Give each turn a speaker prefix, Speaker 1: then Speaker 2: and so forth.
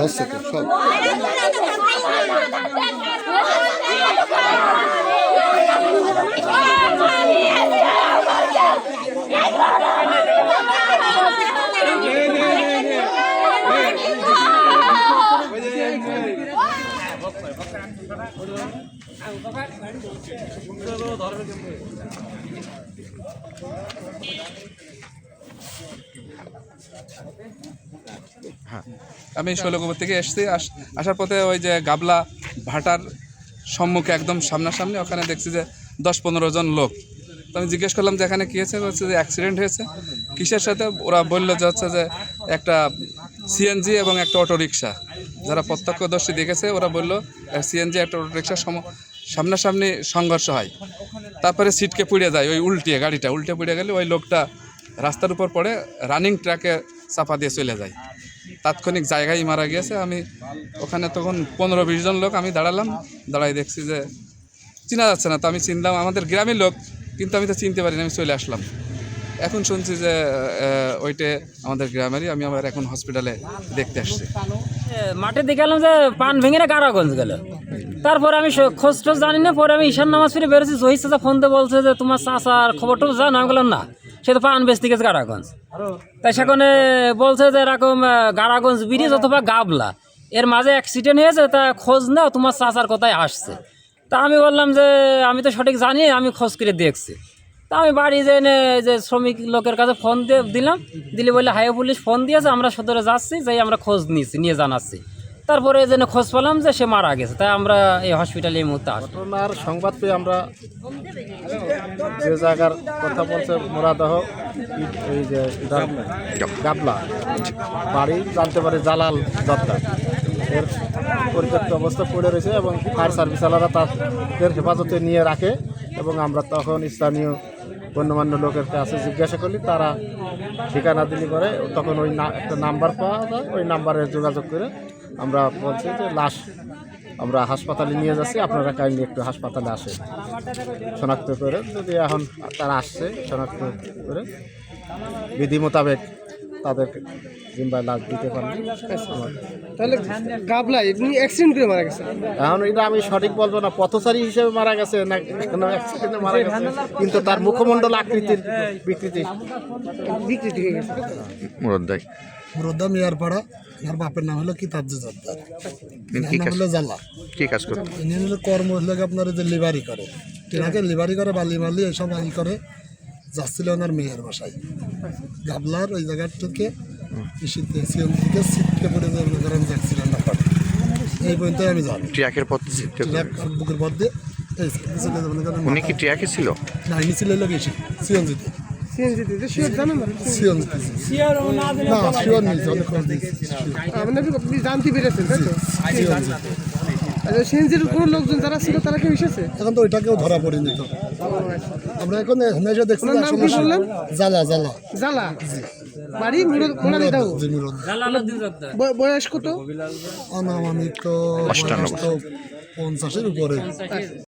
Speaker 1: হচ্ছে তো সব।
Speaker 2: আমি শৈলকুপা থেকে এসেছি। আসার পথে ওই যে গাবলা ভাটার সম্মুখে একদম সামনাসামনি ওখানে দেখছি যে 10-15 জন লোক। তো আমি জিজ্ঞেস করলাম যে এখানে কী হয়েছে, হচ্ছে যে অ্যাক্সিডেন্ট হয়েছে। কিসের সাথে? ওরা বললো যে হচ্ছে যে একটা সিএনজি এবং একটা অটোরিকশা। যারা প্রত্যক্ষদর্শী দেখেছে ওরা বললো সিএনজি একটা অটোরিকশার সামনাসামনি সংঘর্ষ হয়। তারপরে সিটকে পুড়ে যায়, ওই গাড়িটা উল্টে পুড়ে গেলে ওই লোকটা রাস্তার উপর পড়ে রানিং ট্রাকে চাপা দিয়ে চলে যায়। তাৎক্ষণিক জায়গায় মারা গিয়েছে। আমি ওখানে তখন 15-20 জন লোক আমি দাঁড়াই দেখছি যে চেনা যাচ্ছে না। তো আমি চিনলাম আমাদের গ্রামের লোক, কিন্তু আমি তো চিনতে পারিনি, আমি চলে আসলাম। এখন শুনছি যে ওইটা আমাদের গ্রামেরই। আমি আবার এখন হসপিটালে দেখতে আসছি।
Speaker 3: মাঠে দেখে এলাম যে পান ভেঙে কারাগঞ্জ গেল। তারপরে আমি খোঁজ টোজ জানি না। পরে আমি ঈশান নামাজ ফিরে বেরোছি, জহির চাচা ফোন দিয়ে বলছে যে তোমার চাচার খবর টোজ জানো? আমি বললাম না, সে তো পান বেচতে গেছে কারাগঞ্জ। তাই সেখানে বলছে যে এরকম কারাগঞ্জ ব্রিজ অথবা গাবলা এর মাঝে অ্যাক্সিডেন্ট হয়েছে, তা খোঁজ নাও, তোমার চাচার কোথায় আসছে। তা আমি বললাম যে আমি তো সঠিক জানি, আমি খোঁজ করে দেখছি। তা আমি বাড়ি যেয়ে যে শ্রমিক লোকের কাছে ফোন দিলে বললে হাইওয়ে পুলিশ ফোন দিয়েছে, আমরা সদরে যাচ্ছি, যাই আমরা খোঁজ নিয়ে জানাচ্ছি। তারপরে যেন খোঁজ পেলাম যে সে মারা গেছে। তাই আমরা এই হসপিটালে এই মুহূর্তে আসি।
Speaker 4: ঘটনার সংবাদ পেয়ে আমরা যে জায়গার কথা বলছে মোরাদহ, এই যে গাবলা বাড়ি জানতে পারি জালাল দত্তা, এর পরিত্যক্ত অবস্থা পড়ে রয়েছে এবং ফায়ার সার্ভিসওয়ালারা তাদের হেফাজতে নিয়ে রাখে। এবং আমরা তখন স্থানীয় গণ্যমান্য লোকের কাছে জিজ্ঞাসা করলি, তারা ঠিকানা দিলি করে তখন ওই একটা নাম্বার পাওয়া যায়, ওই নাম্বারে যোগাযোগ করে আমরা বলছি যে লাশ আমরা হাসপাতালে নিয়ে যাচ্ছি, আপনারা কাইন্ডলি একটু হাসপাতালে আসেন, শনাক্ত করে যদি এখন তারা আসছে শনাক্ত করে বিধি মোতাবেক তাদের জিম্বায় লাশ দিতে পারবেন।
Speaker 5: তাহলে গাবলায় এমনি অ্যাক্সিডেন্ট করে মারা গেছে?
Speaker 4: এখন এটা আমি সঠিক বলবো না পথচারী হিসেবে মারা গেছে না অ্যাক্সিডেন্টে মারা গেছে, কিন্তু তার মুখমণ্ডল আকৃতির বিকৃতি
Speaker 5: হয়ে গেছে।
Speaker 1: মুরদ্দা মিয়ারপাড়া, আর বাপের নাম হলো কিতাবজি জর্দার, নাম হলো জালা।
Speaker 6: কি কাজ করে?
Speaker 1: ইনি হলো কর্ম হলো আপনার যে লিভারি করে, ট্রাকে লিভারি করে, বালি মালি এইসব আই করে। যাচ্ছিল ওনার মেয়ের বাসায় গাবলার ওই জায়গার থেকে সিটকে পড়ে যে অ্যাক্সিডেন্টটা করে। এই পর্যন্ত আমি জানি।
Speaker 6: ট্রাকের পথ
Speaker 1: বুকের পথ দিয়ে
Speaker 6: উনি কি ট্রাকে ছিল?
Speaker 1: না, ইনি ছিল লোকেশন সিএনজিতে।
Speaker 5: সিএনজিতে শিওর জানেন?
Speaker 1: সিএনজিতে না, শিওর নেই, অনেক খোঁজ দিয়েছি।
Speaker 5: আপনি জানতে পেরেছেন তাই তো?
Speaker 1: সিএনজিতে।
Speaker 5: আচ্ছা, সিএনজির কোনো লোকজন যারা ছিল তারা কেউ এসেছে?
Speaker 1: এখন তো ওইটাকেও ধরা পড়েনি তো। আমরা এখন হেমেশা দেখছি জালা জালা
Speaker 5: জালা বাড়ি মোরাদাহ। বয়স কত?
Speaker 1: আনুমানিক তো
Speaker 6: 58
Speaker 1: 50-এর উপরে।